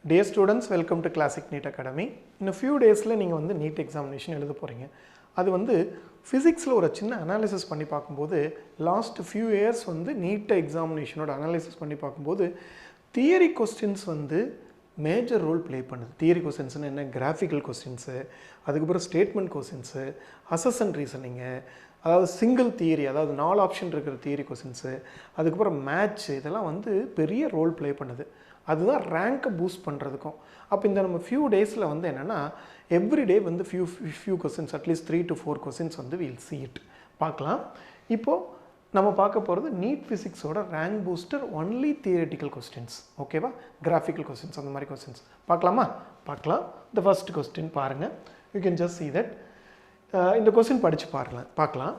Dear students, welcome to Classic NEET Academy. In a few days நீங்க வந்து NEET examination எழுத போறீங்க. அது வந்து physicsல ஒரு சின்ன analysis பண்ணி பார்க்கும்போது last few years வந்து NEET examinationோட analysis பண்ணி பார்க்கும்போது theory questions வந்து மேஜர் ரோல் ப்ளே பண்ணுது. தியரி கொஸ்டின்ஸ்னு என்ன, கிராஃபிக்கல் கொஸ்டின்ஸு, அதுக்கப்புறம் ஸ்டேட்மெண்ட் கொஸ்டின்ஸு, அசஸ் ரீசனிங்கு, அதாவது சிங்கிள் தியரி, அதாவது 4 ஆப்ஷன் இருக்கிற தியரி கொஸ்டின்ஸு, அதுக்கப்புறம் மேட்ச், இதெல்லாம் வந்து பெரிய ரோல் ப்ளே பண்ணுது. அதுதான் ரேங்கை பூஸ்ட் பண்ணுறதுக்கும். அப்போ இந்த நம்ம ஃபியூ டேஸில் வந்து என்னென்னா எவ்ரிடே வந்து ஃபியூ கொஸ்டின்ஸ், அட்லீஸ்ட் 3 to 4 கொஸ்டின்ஸ் வந்து வில் see it பார்க்கலாம். இப்போது நம்ம பார்க்க போகிறது நீட் ஃபிசிக்ஸோட rank booster only theoretical questions. ஓகேவா, கிராஃபிக்கல் கொஸ்டின்ஸ் அந்த மாதிரி கொஸ்டின்ஸ் பார்க்கலாமா? பார்க்கலாம். த ஃபர்ஸ்ட் கொஸ்டின் பாருங்கள். You can just see that. இந்த கொஸ்டின் படித்து பார்க்கலாம்.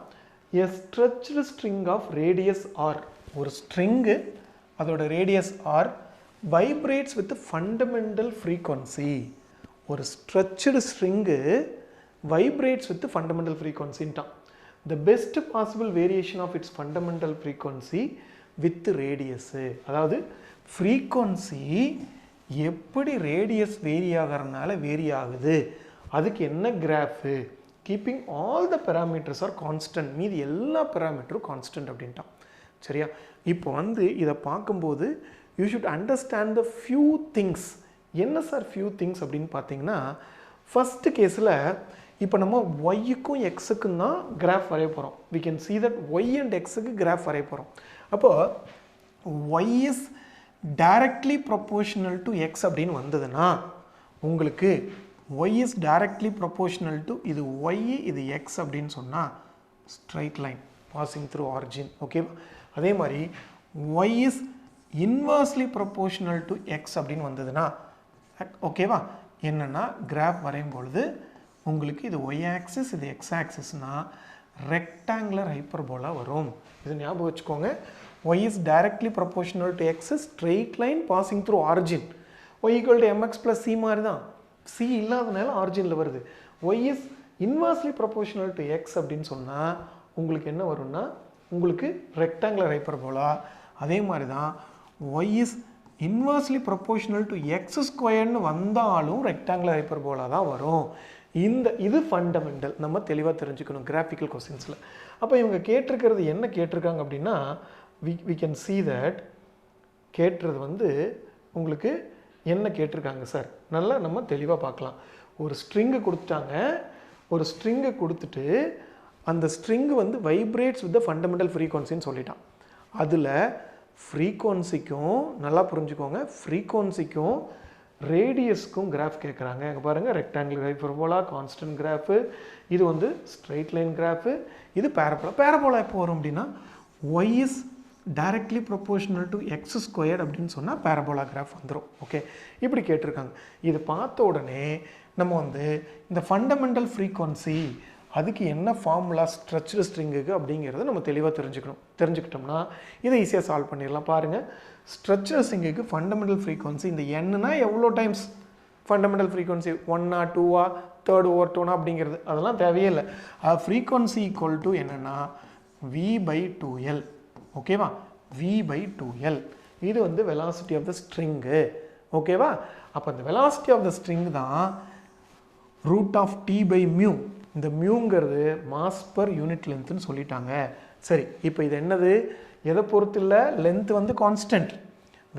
A stretched string of radius R, ஒரு ஸ்ட்ரிங்கு அதோட radius R vibrates with fundamental frequency. ஒரு stretched string vibrates with fundamental ஃப்ரீக்வன்சின்ட்டான். The best possible variation of its fundamental frequency with radius. அதாவது frequency எப்படி radius vary ஆகிறதுனால vary ஆகுது, அதுக்கு என்ன graph, keeping all the parameters are constant, மீதி எல்லா பேராமீட்டரும் constant அப்படின்ட்டான். சரியா? இப்போ வந்து இதை பார்க்கும்போது you should understand the few things. என்ன சார் ஃபியூ திங்ஸ் அப்படின்னு பார்த்தீங்கன்னா, ஃபஸ்ட்டு கேஸில் இப்போ நம்ம ஒய்க்கும் எக்ஸுக்கும் தான் கிராஃப் வரைய போகிறோம். We can see that Y and எக்ஸுக்கு கிராஃப் வரைய போகிறோம். அப்போது Y is directly proportional to X அப்படின்னு வந்ததுன்னா உங்களுக்கு Y is directly proportional to இது ஒய் இது எக்ஸ் அப்படின்னு சொன்னால் straight line passing through origin. ஓகேவா? அதே மாதிரி Y is inversely proportional to X அப்படின்னு வந்ததுன்னா ஓகேவா, என்னென்னா கிராஃப் வரையும் பொழுது உங்களுக்கு இது ஒய் ஆக்சிஸ் இது எக்ஸ் ஆக்சிஸ்னால் ரெக்டாங்குலர் ஹைப்பர்போலா வரும். இது ஞாபகம் வச்சுக்கோங்க. Y is directly proportional to X, straight line passing through origin. Y equal to M X plus C மாதிரி தான், சி இல்லாதனால ஆரிஜினில் வருது. Y is inversely proportional to X அப்படின்னு சொன்னால் உங்களுக்கு என்ன வரும்னா உங்களுக்கு ரெக்டாங்குலர் ஹைப்பர்போலா. அதே மாதிரி தான் Y is inversely proportional to X ஸ்கொயர்னு வந்தாலும் ரெக்டாங்குலர் ஹைப்பர்போலா தான் வரும். இது ஃபண்டமெண்டல் நம்ம தெளிவாக தெரிஞ்சுக்கணும் கிராஃபிக்கல் கொஸ்டின்ஸில். அப்போ இவங்க கேட்டிருக்கிறது என்ன கேட்டிருக்காங்க அப்படின்னா, வி கேன் see that கேட்டுறது வந்து உங்களுக்கு என்ன கேட்டிருக்காங்க சார், நல்லா நம்ம தெளிவாக பார்க்கலாம். ஒரு ஸ்ட்ரிங்கு கொடுத்துட்டாங்க, ஒரு ஸ்ட்ரிங்கை கொடுத்துட்டு அந்த ஸ்ட்ரிங்கு வந்து வைப்ரேட்ஸ் வித் த ஃபண்டமெண்டல் ஃப்ரீக்வன்சின்னு சொல்லிட்டான். அதில் ஃப்ரீக்வன்சிக்கும் நல்லா புரிஞ்சுக்கோங்க, ஃப்ரீக்வன்சிக்கும் ரேடியஸ்க்கும் கிராஃப் கேட்குறாங்க. அங்கே பாருங்கள், ரெக்டாங்குலர் ஹைப்பர்போலா கான்ஸ்டன்ட் கிராஃபு, இது வந்து ஸ்ட்ரைட் லைன் கிராஃபு, இது பேரபோலா. பேரபோலா எப்போ வரும் அப்படின்னா Y is directly proportional to X squared அப்படின்னு சொன்னால் பேரபோலா கிராஃப் வந்துடும். ஓகே, இப்படி கேட்டிருக்காங்க. இது பார்த்த உடனே நம்ம வந்து இந்த ஃபண்டமெண்டல் ஃப்ரீக்வன்சி அதுக்கு என்ன ஃபார்முலா ஸ்ட்ரெச்டு ஸ்ட்ரிங்குக்கு அப்படிங்கிறத நம்ம தெளிவாக தெரிஞ்சுக்கிட்டோம்னா இதை ஈஸியாக சால்வ் பண்ணிடலாம். பாருங்கள், ஸ்ட்ரெச்டு ஸ்ட்ரிங்குக்கு ஃபண்டமெண்டல் ஃப்ரீக்வன்சி இந்த என்னா எவ்வளோ times fundamental frequency 1 or 2 or 3rd over 2 அப்படிங்கிறது அதெல்லாம் தேவையே இல்லை. ஃப்ரீக்வன்சி ஈக்குவல் டு என்னென்னா v/2l. ஓகேவா, v/2l இது வந்து வெலாசிட்டி ஆஃப் த ஸ்ட்ரிங்கு. ஓகேவா, அப்போ அந்த வெலாசிட்டி ஆஃப் த ஸ்ட்ரிங் தான் ரூட் ஆஃப் t/μ. இந்த மியூங்கிறது மாஸ் பர் யூனிட் லென்த்துன்னு சொல்லிட்டாங்க. சரி, இப்போ இது என்னது, எதை பொறுத்து இல்லை, லென்த் வந்து கான்ஸ்டன்ட்,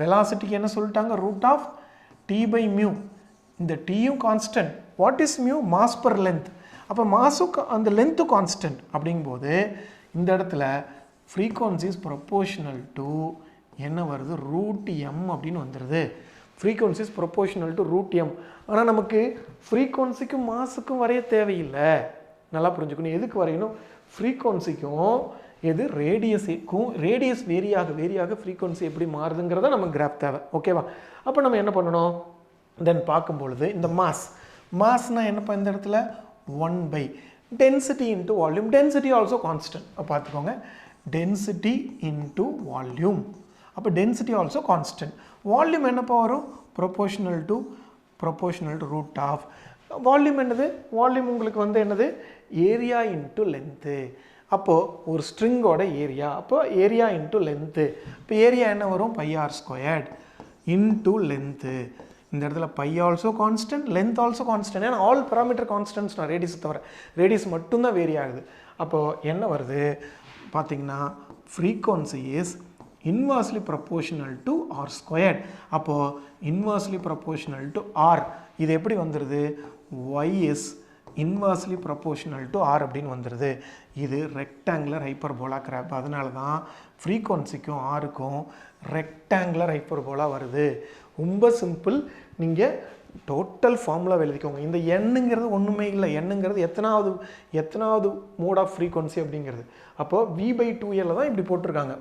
வெலாசிட்டிக்கு என்ன சொல்லிட்டாங்க, ரூட் ஆஃப் t/μ. இந்த டீயும் constant. What is mu? Mass per length. அப்போ மாஸுக்கு அந்த லென்த்து கான்ஸ்டன்ட் அப்படிங்கும்போது இந்த இடத்துல ஃப்ரீக்வன்சி இஸ் ப்ரொபோஷனல் டு என்ன வருது, ரூட் எம் அப்படின்னு வந்துடுது. Frequency is proportional to root M. ஆனால் நமக்கு ஃப்ரீக்வன்சிக்கும் மாஸுக்கும் வரைய தேவையில்லை. நல்லா புரிஞ்சுக்கணும். எதுக்கு வரையணும், ஃப்ரீக்வன்சிக்கும் எது ரேடியஸுக்கும். ரேடியஸ் வேரியாக ஃப்ரீக்வன்சி எப்படி மாறுதுங்கிறத நம்ம கிராஃப் தேவை. ஓகேவா? அப்போ நம்ம என்ன பண்ணணும், தென் பார்க்கும்பொழுது இந்த மாஸ்னால் என்னப்பா இந்த இடத்துல 1 density into volume. Density also constant. பார்த்துக்கோங்க, டென்சிட்டி இன்ட்டு வால்யூம். அப்போ டென்சிட்டி ஆல்சோ கான்ஸ்டன்ட். வால்யூம் என்னப்பா வரும், proportional to root of. Volume என்னது, வால்யூம் உங்களுக்கு வந்து என்னது, ஏரியா இன்ட்டு லென்த்து. அப்போது ஒரு ஸ்ட்ரிங்கோட ஏரியா, அப்போ ஏரியா இன்ட்டு லென்த்து. இப்போ ஏரியா என்ன வரும், πr² இன்ட்டு லென்த்து. இந்த இடத்துல pi also constant, length also constant. ஏன்னா ஆல் பேராமீட்டர் கான்ஸ்டன்ட்ஸ் நான் ரேடியஸ் தவிர, ரேடியஸ் மட்டும்தான் வேரி ஆகுது. அப்போது என்ன வருது பார்த்தீங்கன்னா, frequency is inversely proportional to R squared. அப்போது இன்வர்ஸ்லி ப்ரப்போர்ஷனல் டு ஆர் இது எப்படி வந்துடுது, Y is inversely proportional to R அப்படின்னு வந்துடுது. இது ரெக்டாங்குலர் ஹைப்பர்போலா கிராப். அதனால தான் ஃப்ரீக்வன்சிக்கும் ஆருக்கும் ரெக்டாங்குலர் ஹைப்பர்போலா வருது. ரொம்ப சிம்பிள். நீங்கள் டோட்டல் ஃபார்முலா எழுதிக்கோங்க. இந்த எண்ணுங்கிறது ஒன்றுமே இல்லை. எண்ணுங்கிறது எத்தனாவது மோட் ஆஃப் ஃப்ரீக்வன்சி அப்படிங்கிறது. அப்போது v/2l தான் இப்படி போட்டிருக்காங்க,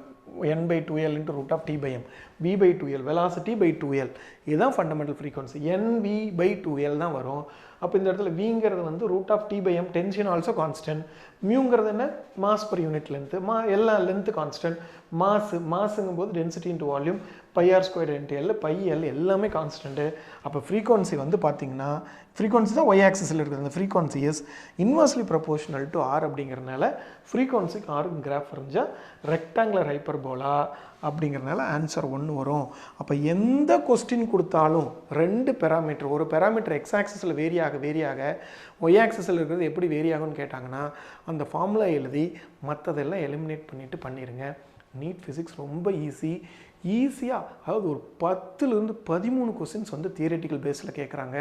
n/2l into root of t/m. v/2l velocity by 2l இதுதான் ஃபண்டமெண்டல் ஃப்ரீக்வன்சி. nv/2l தான் வரும். அப்போ இந்த இடத்துல vங்கிறது வந்து root of t/m, tension also constant. மியூங்கிறது என்ன, மாஸ் பர் யூனிட் லென்த்து. எல்லா லென்த்து கான்ஸ்டன்ட். மாஸுங்கும் போது density into volume, πr² into L, πL எல்லாமே கான்ஸ்டன்ட்டு. அப்போ ஃப்ரீக்வன்சி வந்து பார்த்தீங்கன்னா, ஃப்ரீக்வன்சி தான் ஒய் ஆக்சிஸில் இருக்குது. அந்த frequency is inversely proportional to R அப்படிங்கிறனால ஃப்ரீக்வன்சிக்கு ஆருக்கு கிராஃப் வரைஞ்சால் ரெக்டாங்குலர் ஹைப்பர்போலா அப்படிங்கிறனால ஆன்சர் 1 வரும். அப்போ எந்த கொஸ்டின் கொடுத்தாலும் 2 பேராமீட்டர், ஒரு பேராமீட்டர் எக்ஸ் ஆக்சிஸில் வேரி ஆக ஒய் ஆக்சிஸில் இருக்கிறது எப்படி வேரி ஆகும்னு கேட்டாங்கன்னா அந்த ஃபார்முலா எழுதி மற்றதெல்லாம் எலிமினேட் பண்ணிடுங்க. நீட் ஃபிசிக்ஸ் ரொம்ப ஈஸியாக, அதாவது ஒரு 10லேருந்து 13 கொஸ்டின்ஸ் வந்து தியரிட்டிக்கல் பேஸில் கேட்குறாங்க.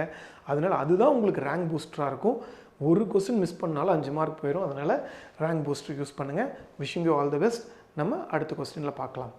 அதனால் அதுதான் உங்களுக்கு ரேங்க் பூஸ்டராக இருக்கும். ஒரு கொஸ்டின் மிஸ் பண்ணாலும் 5 மார்க் போயிடும். அதனால் ரேங்க் பூஸ்டர் யூஸ் பண்ணுங்கள். Wishing you all the best. நம்ம அடுத்த கொஸ்டினில் பார்க்கலாம்.